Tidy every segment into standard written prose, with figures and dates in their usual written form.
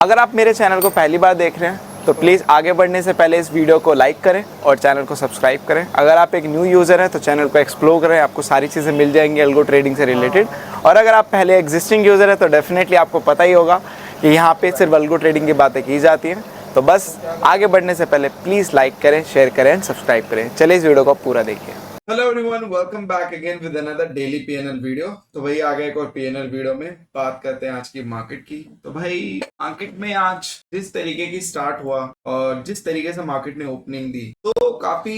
अगर आप मेरे चैनल को पहली बार देख रहे हैं तो प्लीज़ आगे बढ़ने से पहले इस वीडियो को लाइक करें और चैनल को सब्सक्राइब करें। अगर आप एक न्यू यूज़र हैं तो चैनल को एक्सप्लोर करें, आपको सारी चीज़ें मिल जाएंगी अल्गो ट्रेडिंग से रिलेटेड। और अगर आप पहले एग्जिस्टिंग यूज़र हैं तो डेफिनेटली आपको पता ही होगा कि यहाँ पे सिर्फ अल्गो ट्रेडिंग की बातें की जाती हैं। तो बस आगे बढ़ने से पहले प्लीज़ लाइक करें, शेयर करें एंड सब्सक्राइब करें। चलिए इस वीडियो को पूरा देखिए। Hello everyone, welcome back again with another daily PNL video. तो भाई आ गए एक और पीएनएल वीडियो में बात करते हैं आज की मार्केट की। तो भाई मार्केट में आज जिस तरीके की स्टार्ट हुआ और जिस तरीके से मार्केट ने ओपनिंग दी तो काफी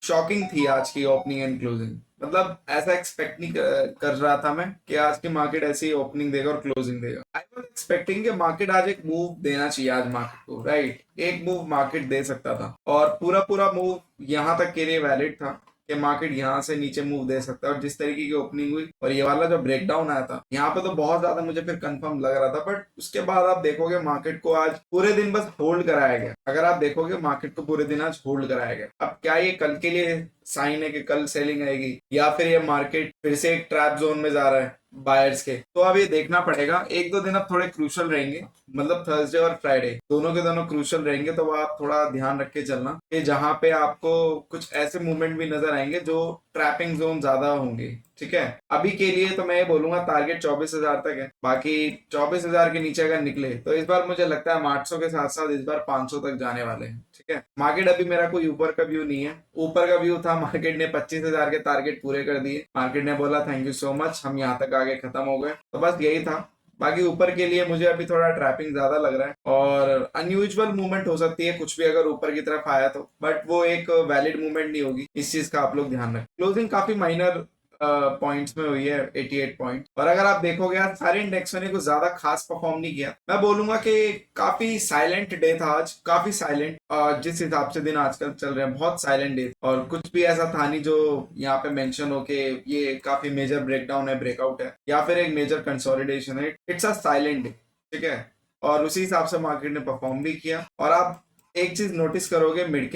शॉकिंग थी आज की ओपनिंग एंड क्लोजिंग। मतलब ऐसा एक्सपेक्ट नहीं कर रहा था मैं कि आज की मार्केट ऐसे ही ओपनिंग देगा और क्लोजिंग देगा। आई वाज एक्सपेक्टिंग कि मार्केट आज एक मूव देना चाहिए आज मार्केट को, राइट। एक मूव मार्केट दे सकता था और पूरा पूरा मूव यहाँ तक के लिए वैलिड था कि मार्केट यहाँ से नीचे मूव दे सकता है। और जिस तरीके की ओपनिंग हुई और ये वाला जो ब्रेकडाउन आया था यहाँ पे तो बहुत ज्यादा मुझे फिर कंफर्म लग रहा था। बट उसके बाद आप देखोगे मार्केट को आज पूरे दिन बस होल्ड कराया गया। अगर आप देखोगे मार्केट को पूरे दिन आज होल्ड कराया गया। अब क्या ये कल के लिए साइन है कि कल सेलिंग आएगी या फिर ये मार्केट फिर से एक ट्रैप जोन में जा रहा है बायर्स के, तो अब ये देखना पड़ेगा। एक दो दिन अब थोड़े क्रूशल रहेंगे, मतलब थर्सडे और फ्राइडे दोनों के दोनों क्रूशल रहेंगे। तो आप थोड़ा ध्यान रख के चलना कि जहां पे आपको कुछ ऐसे मूवमेंट भी नजर आएंगे जो ट्रैपिंग जोन ज्यादा होंगे। ठीक है, अभी के लिए तो मैं ये बोलूंगा टारगेट 24,000 तक है। बाकी 24,000 के नीचे अगर निकले तो इस बार मुझे लगता है 800 के साथ साथ इस बार 500 तक जाने वाले हैं। ठीक है, मार्केट अभी मेरा कोई ऊपर का व्यू नहीं है। ऊपर का व्यू था, मार्केट ने 25,000 के टारगेट पूरे कर दिए। मार्केट ने बोला थैंक यू सो मच, हम यहाँ तक आगे खत्म हो गए। तो बस यही था। बाकी ऊपर के लिए मुझे अभी थोड़ा ट्रैपिंग ज्यादा लग रहा है और अनयूजुअल मूवमेंट हो सकती है कुछ भी अगर ऊपर की तरफ आया तो, बट वो एक वैलिड मूवमेंट नहीं होगी। इस चीज का आप लोग ध्यान रखें। क्लोजिंग काफी माइनर पॉइंट्स में हुई है, 88 पॉइंट। और अगर आप देखोगे आज सारे इंडेक्सों ने कुछ ज्यादा खास परफॉर्म नहीं किया। मैं बोलूंगा कि काफी साइलेंट डे था आज, काफी साइलेंट। जिस हिसाब से दिन आजकल चल रहे हैं बहुत साइलेंट डे, और कुछ भी ऐसा था नहीं जो यहाँ पे मेंशन हो के ये काफी मेजर ब्रेकडाउन है, ब्रेकआउट है या फिर एक मेजर कंसोलिडेशन है। It's a silent day. ठीक है, और उसी हिसाब से मार्केट ने परफॉर्म भी किया। और आप एक चीज नोटिस करोगे, मिड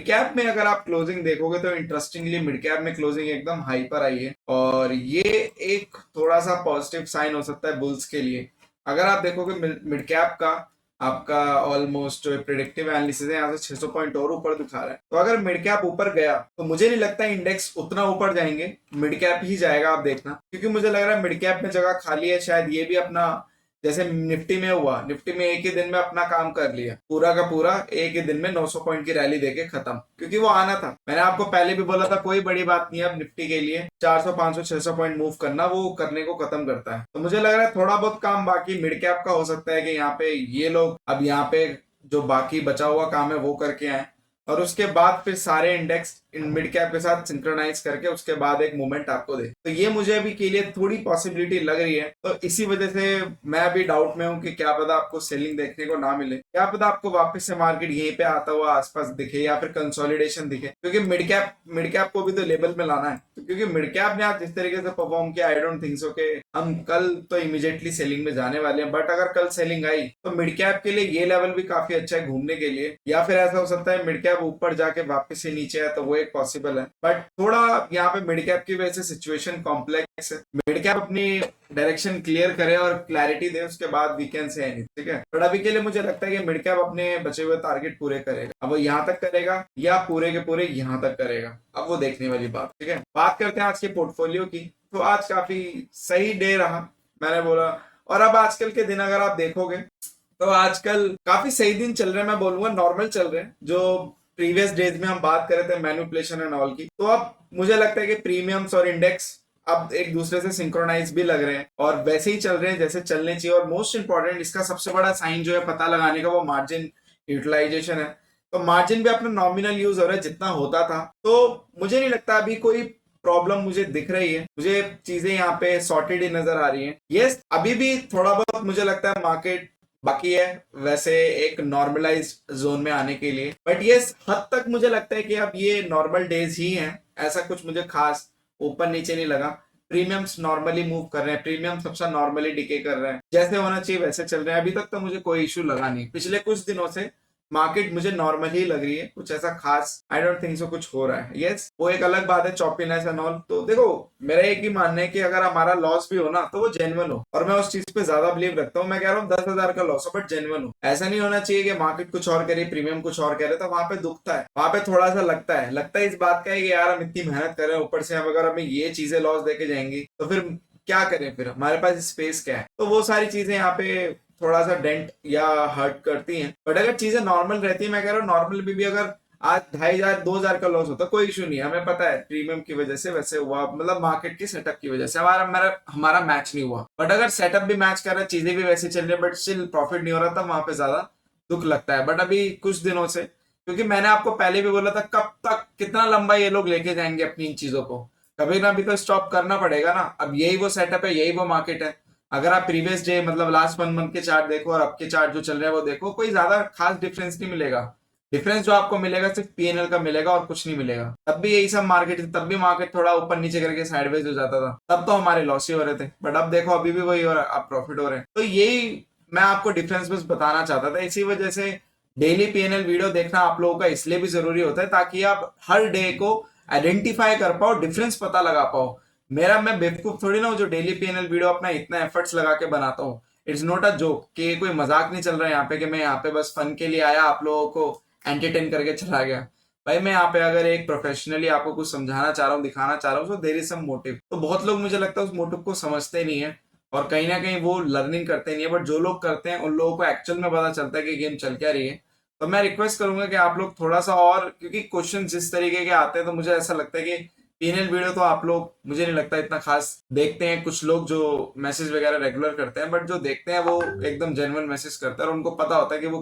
कैप में अगर आप क्लोजिंग देखोगे तो इंटरेस्टिंगली मिड कैप में क्लोजिंग एकदम हाई पर आई है और ये एक थोड़ा सा पॉजिटिव साइन हो सकता है बुल्स के लिए। अगर आप देखोगे मिड कैप का आपका ऑलमोस्ट जो प्रिडिक्टिव एनालिसिस है यहाँ से 600 पॉइंट और ऊपर दिखा रहा है। तो अगर मिड कैप ऊपर गया तो मुझे नहीं लगता इंडेक्स उतना ऊपर जाएंगे, मिड कैप ही जाएगा। आप देखना, क्योंकि मुझे लग रहा है मिड कैप में जगह खाली है। शायद ये भी अपना जैसे निफ्टी में हुआ, निफ्टी में एक ही दिन में अपना काम कर लिया, पूरा का पूरा एक ही दिन में 900 पॉइंट की रैली देके खत्म, क्योंकि वो आना था। मैंने आपको पहले भी बोला था कोई बड़ी बात नहीं है अब निफ्टी के लिए 400 500 600 पॉइंट मूव करना, वो करने को खत्म करता है। तो मुझे लग रहा है थोड़ा बहुत काम बाकी मिड कैप का हो सकता है कि यहाँ पे ये लोग अब यहाँ पे जो बाकी बचा हुआ काम है वो करके आए और उसके बाद फिर सारे इंडेक्स इन मिड कैप के साथ सिंक्रोनाइज करके उसके बाद एक मूवमेंट आपको दे। तो ये मुझे अभी के लिए थोड़ी पॉसिबिलिटी लग रही है। तो इसी वजह से मैं अभी डाउट में हूँ कि क्या पता आपको सेलिंग देखने को ना मिले, क्या पता आपको वापस से मार्केट यहीं पे आता हुआ आसपास दिखे या फिर कंसोलिडेशन दिखे, क्योंकि मिड कैप को भी तो लेवल में लाना है। तो क्योंकि मिड कैप ने आज जिस तरीके से परफॉर्म किया, आई डोंट थिंक सो कि हम कल तो इमीडिएटली सेलिंग में जाने वाले हैं। बट अगर कल सेलिंग आई तो मिड कैप के लिए ये लेवल भी काफी अच्छा है घूमने के लिए। या फिर ऐसा हो सकता है मिड कैप ऊपर जाके वापस से नीचे आए, तो वो एक पॉसिबल है। बट थोड़ा यहाँ पे मिड कैप की वजह से सिचुएशन कॉम्प्लेक्स है। मिड कैप अपनी डायरेक्शन क्लियर करे और क्लैरिटी दे, उसके बाद वीकेंड से है नहीं। ठीक है, बट अभी के लिए मुझे लगता है कि मिड कैप अपने बचे हुए टारगेट पूरे करेगा। अब वो यहाँ तक करेगा या पूरे के पूरे यहाँ तक करेगा, अब वो देखने वाली बात। ठीक है, बात करते हैं आज के पोर्टफोलियो की। तो आज काफी सही डे रहा, मैंने बोला। और अब आजकल के दिन अगर आप देखोगे तो आजकल काफी सही दिन चल रहे हैं। मैं बोलूंगा नॉर्मल चल रहे हैं। जो प्रीवियस डेज में हम बात कर रहे थे मैनिपुलेशन एंड ऑल की, तो अब मुझे लगता है कि प्रीमियम्स और इंडेक्स अब एक दूसरे से सिंक्रोनाइज भी लग रहे हैं और वैसे ही चल रहे हैं जैसे चलने चाहिए। और मोस्ट इंपॉर्टेंट इसका सबसे बड़ा साइन जो है पता लगाने का, वो मार्जिन यूटिलाइजेशन है। तो मार्जिन भी अपना नॉमिनल यूज हो रहा है जितना होता था। तो मुझे नहीं लगता अभी कोई प्रॉब्लम मुझे दिख रही है। मुझे चीजें यहाँ पे सॉर्टेड ही नजर आ रही हैं। यस, अभी भी थोड़ा बहुत मुझे लगता है मार्केट बाकी है वैसे एक नॉर्मलाइज जोन में आने के लिए। बट ये हद तक मुझे लगता है कि अब ये नॉर्मल डेज ही हैं। ऐसा कुछ मुझे खास ऊपर नीचे नहीं लगा। प्रीमियम्स नॉर्मली मूव कर रहे हैं, प्रीमियम सबसे नॉर्मली डिके कर रहे हैं, जैसे होना चाहिए वैसे चल रहे हैं। अभी तक तो मुझे कोई इशू लगा नहीं। पिछले कुछ दिनों से मार्केट मुझे नॉर्मल ही लग रही है, कुछ ऐसा खास आई डोंट थिंक सो कुछ हो रहा है। यस वो एक अलग बात है चॉपीनेस एंड ऑल। तो देखो मेरा एक ही मानना है कि अगर हमारा लॉस भी हो ना तो वो जेन्युइन हो, और मैं उस चीज पे ज्यादा बिलीव रखता हूँ। मैं कह रहा हूँ 10,000 का लॉस हो बट जेन्युइन हो। ऐसा नहीं होना चाहिए कि मार्केट कुछ और करे, प्रीमियम कुछ और करे, तो वहां पे दुखता है, वहां पे थोड़ा सा लगता है इस बात का है कि यार हम इतनी मेहनत कर रहे हैं, ऊपर से हम अगर हमें ये चीजें लॉस देके जाएंगी तो फिर क्या करें, फिर हमारे पास स्पेस क्या है। तो वो सारी चीजें यहाँ पे थोड़ा सा डेंट या हर्ट करती हैं। बट अगर चीजें नॉर्मल रहती है, मैं कह रहा हूँ नॉर्मल भी अगर आज 2,500 2,000 का लॉस होता कोई इशू नहीं है। हमें पता है प्रीमियम की वजह से वैसे हुआ, मतलब मार्केट के सेटअप की वजह से हमारा मैच नहीं हुआ। बट अगर सेटअप भी मैच कर रहा है, चीजें भी वैसे चल रही है बट स्टिल प्रॉफिट नहीं हो रहा, तब वहां पे ज्यादा दुख लगता है। बट अभी कुछ दिनों से, क्योंकि मैंने आपको पहले भी बोला था कब तक कितना लंबा ये लोग लेके जाएंगे अपनी इन चीजों को, कभी ना भी तो स्टॉप करना पड़ेगा ना। अब यही वो सेटअप है, यही वो मार्केट है। अगर आप प्रीवियस डे मतलब लास्ट 1 मंथ के चार्ट देखो और अब के चार्ट जो चल रहे हैं वो देखो, कोई ज्यादा खास डिफरेंस नहीं मिलेगा। डिफरेंस जो आपको मिलेगा सिर्फ पीएनएल का मिलेगा और कुछ नहीं मिलेगा। तब भी यही सब मार्केट, तब भी मार्केट थोड़ा ऊपर नीचे करके साइडवेज हो जाता था, तब तो हमारे लॉस ही हो रहे थे। बट अब देखो अभी भी वही हो रहा है, अब प्रॉफिट हो रहे हैं। तो यही मैं आपको डिफरेंस बस बताना चाहता था। इसी वजह से डेली पीएनएल वीडियो देखना आप लोगों का इसलिए भी जरूरी होता है ताकि आप हर डे को आइडेंटिफाई कर पाओ, डिफरेंस पता लगा पाओ। मैं बेवकूफ थोड़ी ना हूं जो डेली पीएनएल वीडियो अपना इतना एफर्ट्स लगा के बनाता हूँ। इट्स नॉट अ जोक कि कोई मजाक नहीं चल रहा है यहाँ पे कि मैं यहाँ पे बस फन के लिए आया आप लोगों को एंटरटेन करके चला गया। भाई मैं यहाँ पे अगर एक प्रोफेशनली आपको कुछ समझाना चाह रहा हूँ, दिखाना चाह रहा हूँ, तो देयर इज सम मोटिव। तो बहुत लोग मुझे लगता है उस मोटिव को समझते नहीं है और कहीं ना कहीं वो लर्निंग करते नहीं है। बट जो लोग करते हैं उन लोगों को एक्चुअल में पता चलता है कि गेम चल क्या रही है। तो मैं रिक्वेस्ट करूंगा कि आप लोग थोड़ा सा और, क्योंकि क्वेश्चन जिस तरीके के आते हैं तो मुझे ऐसा लगता है कि पीएनएल वीडियो तो आप लोग मुझे नहीं लगता इतना खास देखते हैं। कुछ लोग जो मैसेज वगैरह रेगुलर करते हैं, बट जो देखते हैं वो एकदम जेन्युइन मैसेज करते हैं और उनको पता होता है कि वो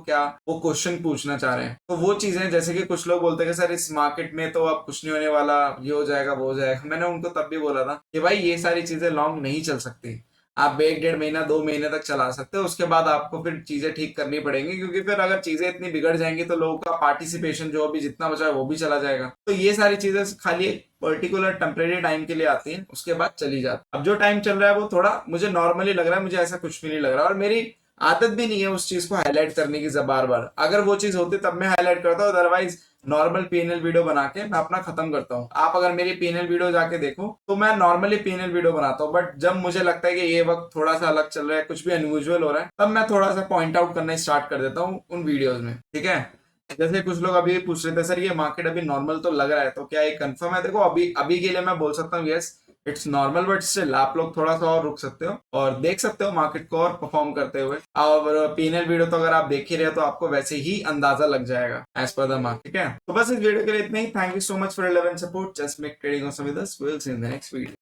क्वेश्चन पूछना चाह रहे हैं। तो वो चीजें, जैसे कि कुछ लोग बोलते हैं कि सर इस मार्केट में तो अब कुछ नहीं होने वाला, ये हो जाएगा वो हो जाएगा। मैंने उनको तब भी बोला था कि भाई ये सारी चीजें लॉन्ग नहीं चल सकती। आप 1 1.5 महीना 2 महीने तक चला सकते हो, उसके बाद आपको फिर चीजें ठीक करनी पड़ेंगी, क्योंकि फिर अगर चीजें इतनी बिगड़ जाएंगी तो लोगों का पार्टिसिपेशन जो अभी जितना बचा है वो भी चला जाएगा। तो ये सारी चीजें खाली एक पर्टिकुलर टेम्परेरी टाइम के लिए आती हैं, उसके बाद चली जाती। अब जो टाइम चल रहा है वो थोड़ा मुझे नॉर्मली लग रहा है, मुझे ऐसा कुछ भी नहीं लग रहा और मेरी आदत भी नहीं है उस चीज को हाईलाइट करने की बार बार। अगर वो चीज होती तब मैं हाईलाइट करता हूँ, अदरवाइज नॉर्मल पीएनएल वीडियो बना के मैं अपना खत्म करता हूँ। आप अगर मेरी पीएनएल वीडियो जाके देखो तो मैं नॉर्मली पीएनएल वीडियो बनाता हूँ, बट जब मुझे लगता है कि ये वक्त थोड़ा सा अलग चल रहा है, कुछ भी अनयूजुअल हो रहा है, तब मैं थोड़ा सा पॉइंट आउट करना स्टार्ट कर देता हूँ उन वीडियोज में। ठीक है, जैसे कुछ लोग अभी पूछ रहे थे सर ये मार्केट अभी नॉर्मल तो लग रहा है, तो क्या ये कंफर्म है? देखो अभी अभी के लिए मैं बोल सकता हूँ yes it's normal, but still आप लोग थोड़ा सा और रुक सकते हो और देख सकते हो मार्केट को और परफॉर्म करते हुए। और पीएनएल वीडियो तो अगर आप देख ही रहे हो तो आपको वैसे ही अंदाजा लग जाएगा एज पर द मार्केट। ठीक है, तो बस इस वीडियो के लिए इतना ही। Thank you so much for 11 support. Just make trading awesome with us. Will see in the next video.